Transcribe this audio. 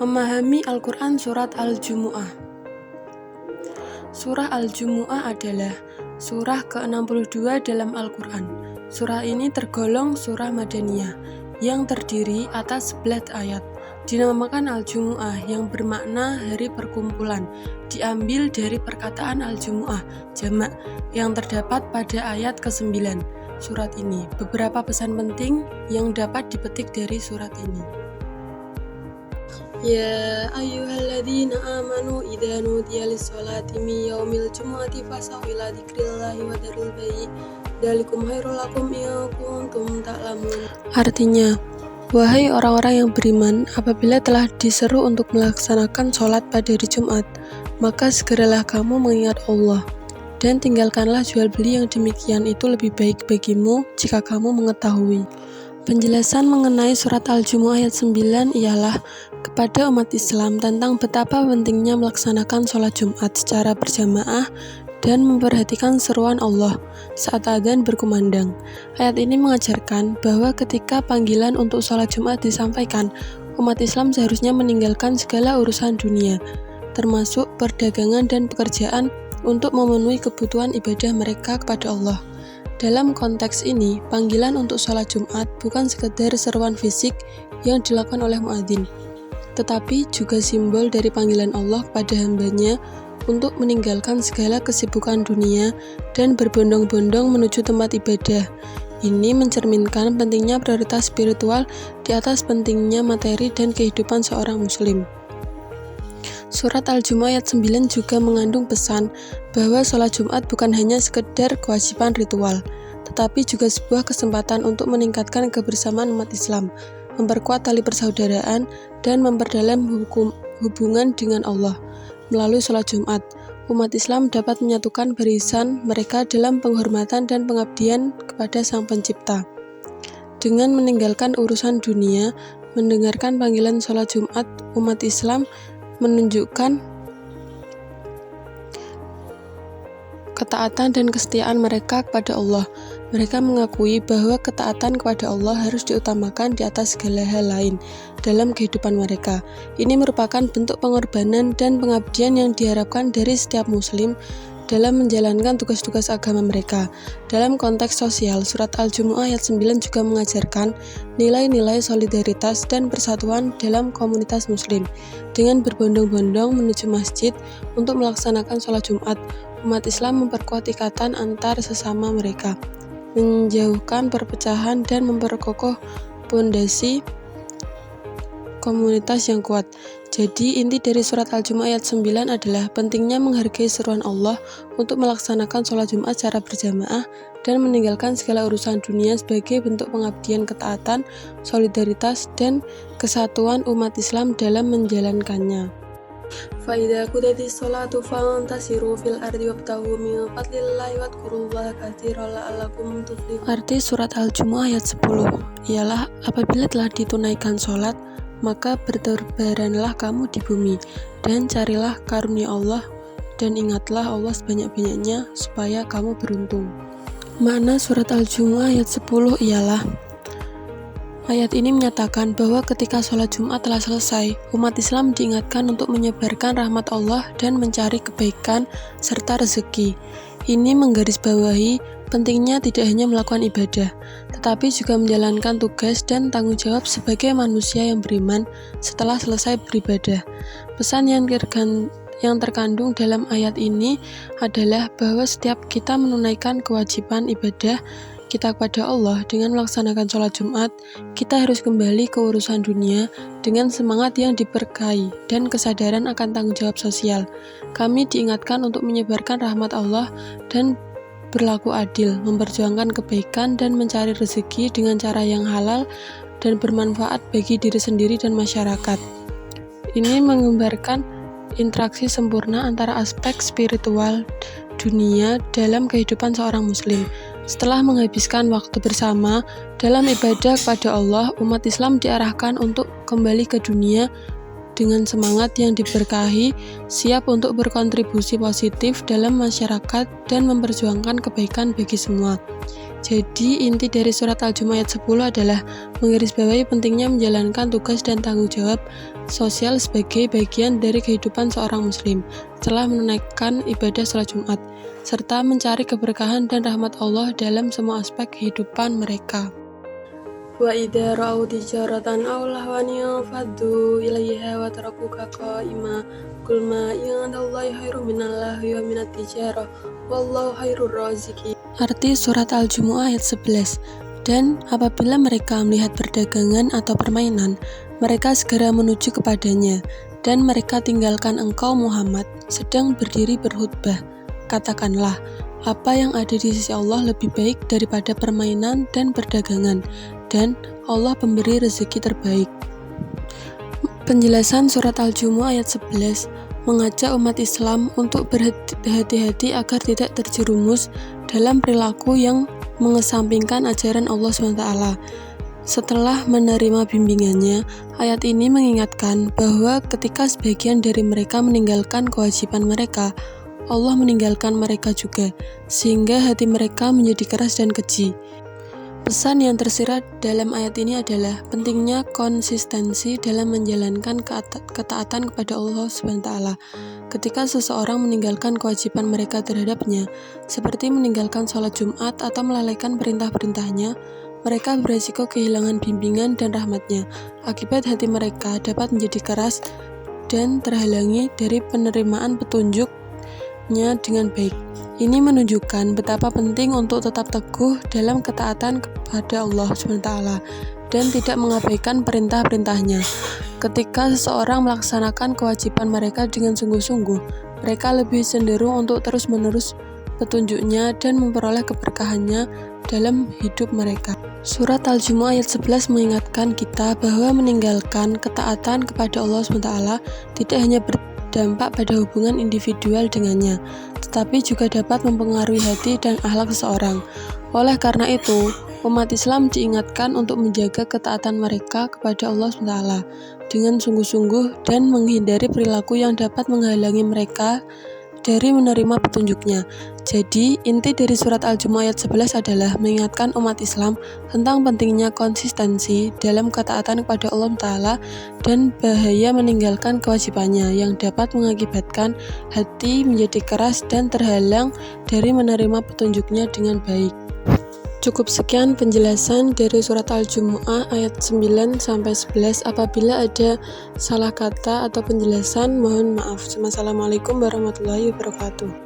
Memahami Al-Quran Surat Al-Jumu'ah. Surah Al-Jumu'ah adalah surah ke-62 dalam Al-Quran. Surah ini tergolong surah Madaniyah yang terdiri atas 11 ayat. Dinamakan Al-Jumu'ah yang bermakna hari perkumpulan, diambil dari perkataan Al-Jumu'ah, jamak, yang terdapat pada ayat ke-9 surat ini. Beberapa pesan penting yang dapat dipetik dari surat ini. Ya ayyuhalladzina amanu idza nudiya lis-sholati min yaumil jumu'ati fas'au ila dzikrillahi wa dzarul bai' dzalikum khairul lakum in kuntum ta'lamun. Artinya, wahai orang-orang yang beriman, apabila telah diseru untuk melaksanakan sholat pada hari Jumat, maka segeralah kamu mengingat Allah, dan tinggalkanlah jual beli yang demikian itu lebih baik bagimu jika kamu mengetahui. Penjelasan mengenai surat Al-Jumu'ah ayat 9 ialah kepada umat Islam tentang betapa pentingnya melaksanakan sholat Jumat secara berjamaah dan memperhatikan seruan Allah saat adzan berkumandang. Ayat ini mengajarkan bahwa ketika panggilan untuk sholat Jumat disampaikan, umat Islam seharusnya meninggalkan segala urusan dunia, termasuk perdagangan dan pekerjaan untuk memenuhi kebutuhan ibadah mereka kepada Allah. Dalam konteks ini, panggilan untuk sholat Jumat bukan sekedar seruan fisik yang dilakukan oleh muadzin, tetapi juga simbol dari panggilan Allah kepada hambanya untuk meninggalkan segala kesibukan dunia dan berbondong-bondong menuju tempat ibadah. Ini mencerminkan pentingnya prioritas spiritual di atas pentingnya materi dan kehidupan seorang muslim. Surat Al-Jumu'ah ayat 9 juga mengandung pesan bahwa sholat Jumat bukan hanya sekedar kewajiban ritual, tetapi juga sebuah kesempatan untuk meningkatkan kebersamaan umat Islam, memperkuat tali persaudaraan, dan memperdalam hubungan dengan Allah. Melalui sholat Jumat, umat Islam dapat menyatukan barisan mereka dalam penghormatan dan pengabdian kepada Sang Pencipta. Dengan meninggalkan urusan dunia, mendengarkan panggilan sholat Jumat, umat Islam menunjukkan ketaatan dan kesetiaan mereka kepada Allah. Mereka mengakui bahwa ketaatan kepada Allah harus diutamakan di atas segala hal lain dalam kehidupan mereka. Ini merupakan bentuk pengorbanan dan pengabdian yang diharapkan dari setiap muslim dalam menjalankan tugas-tugas agama mereka. Dalam konteks sosial, surat Al-Jumu'ah ayat 9 juga mengajarkan nilai-nilai solidaritas dan persatuan dalam komunitas muslim. Dengan berbondong-bondong menuju masjid untuk melaksanakan sholat Jumat, umat Islam memperkuat ikatan antar sesama mereka, menjauhkan perpecahan dan memperkokoh pondasi komunitas yang kuat. Jadi, inti dari surat Al-Jumu'ah ayat 9 adalah pentingnya menghargai seruan Allah untuk melaksanakan sholat Jumat secara berjamaah dan meninggalkan segala urusan dunia sebagai bentuk pengabdian, ketaatan, solidaritas, dan kesatuan umat Islam dalam menjalankannya. Fa'idza qudiyatis sholatu fantasiru fil ardi wabtaghu min fadlillahi wadhkurullaha katsiran la'allakum tuflihun. Arti surat Al-Jumu'ah ayat 10 ialah apabila telah ditunaikan sholat, maka bertebaranlah kamu di bumi, dan carilah karunia Allah, dan ingatlah Allah sebanyak-banyaknya, supaya kamu beruntung. Makna surat Al-Jumu'ah ayat 10 ialah, ayat ini menyatakan bahwa ketika sholat Jumat telah selesai, umat Islam diingatkan untuk menyebarkan rahmat Allah dan mencari kebaikan serta rezeki. Ini menggarisbawahi pentingnya tidak hanya melakukan ibadah, tetapi juga menjalankan tugas dan tanggung jawab sebagai manusia yang beriman setelah selesai beribadah. Pesan yang terkandung dalam ayat ini adalah bahwa setiap kita menunaikan kewajiban ibadah kita kepada Allah dengan melaksanakan sholat Jumat, kita harus kembali ke urusan dunia dengan semangat yang diberkahi dan kesadaran akan tanggung jawab sosial. Kami diingatkan untuk menyebarkan rahmat Allah dan berlaku adil, memperjuangkan kebaikan dan mencari rezeki dengan cara yang halal dan bermanfaat bagi diri sendiri dan masyarakat. Ini menggambarkan interaksi sempurna antara aspek spiritual dunia dalam kehidupan seorang muslim. Setelah menghabiskan waktu bersama dalam ibadah kepada Allah, umat Islam diarahkan untuk kembali ke dunia dengan semangat yang diberkahi, siap untuk berkontribusi positif dalam masyarakat dan memperjuangkan kebaikan bagi semua. Jadi, inti dari surat Al-Jumu'ah ayat 10 adalah menggarisbawahi pentingnya menjalankan tugas dan tanggung jawab sosial sebagai bagian dari kehidupan seorang muslim setelah menunaikan ibadah sholat Jumat, serta mencari keberkahan dan rahmat Allah dalam semua aspek kehidupan mereka. Wa idza ra'au tijaratan aw lahwan faddu ilaiha wa tarakuka qa'ima qul ma indallahi khairum minallahwi wa minat tijarah wallahu khairur raziqin. Arti surat Al-Jumu'ah ayat 11. Dan apabila mereka melihat perdagangan atau permainan, mereka segera menuju kepadanya, dan mereka tinggalkan engkau Muhammad sedang berdiri berkhutbah. Katakanlah, apa yang ada di sisi Allah lebih baik daripada permainan dan perdagangan, dan Allah pemberi rezeki terbaik. Penjelasan surat Al-Jumu'ah ayat 11 mengajak umat Islam untuk berhati-hati agar tidak terjerumus dalam perilaku yang mengesampingkan ajaran Allah SWT. Setelah menerima bimbingannya, ayat ini mengingatkan bahwa ketika sebagian dari mereka meninggalkan kewajiban mereka, Allah meninggalkan mereka juga, sehingga hati mereka menjadi keras dan keji. Pesan yang tersirat dalam ayat ini adalah pentingnya konsistensi dalam menjalankan ketaatan kepada Allah SWT. Ketika seseorang meninggalkan kewajiban mereka terhadapnya, seperti meninggalkan sholat Jumat atau melalaikan perintah-perintahnya, mereka beresiko kehilangan bimbingan dan rahmatnya. Akibat hati mereka dapat menjadi keras dan terhalangi dari penerimaan petunjuknya dengan baik. Ini menunjukkan betapa penting untuk tetap teguh dalam ketaatan kepada Allah SWT dan tidak mengabaikan perintah-perintahnya. Ketika seseorang melaksanakan kewajiban mereka dengan sungguh-sungguh, mereka lebih cenderung untuk terus-menerus petunjuknya dan memperoleh keberkahannya dalam hidup mereka. Surat Al-Jumu'ah ayat 11 mengingatkan kita bahwa meninggalkan ketaatan kepada Allah SWT tidak hanya berdampak pada hubungan individual dengannya, tetapi juga dapat mempengaruhi hati dan akhlak seseorang. Oleh karena itu, umat Islam diingatkan untuk menjaga ketaatan mereka kepada Allah SWT dengan sungguh-sungguh dan menghindari perilaku yang dapat menghalangi mereka dari menerima petunjuknya. Jadi, inti dari surat Al-Jumu'ah ayat 11 adalah mengingatkan umat Islam tentang pentingnya konsistensi dalam ketaatan kepada Allah Ta'ala dan bahaya meninggalkan kewajibannya yang dapat mengakibatkan hati menjadi keras dan terhalang dari menerima petunjuknya dengan baik. Cukup sekian penjelasan dari surat Al-Jumu'ah ayat 9-11. Apabila ada salah kata atau penjelasan, mohon maaf. Wassalamualaikum warahmatullahi wabarakatuh.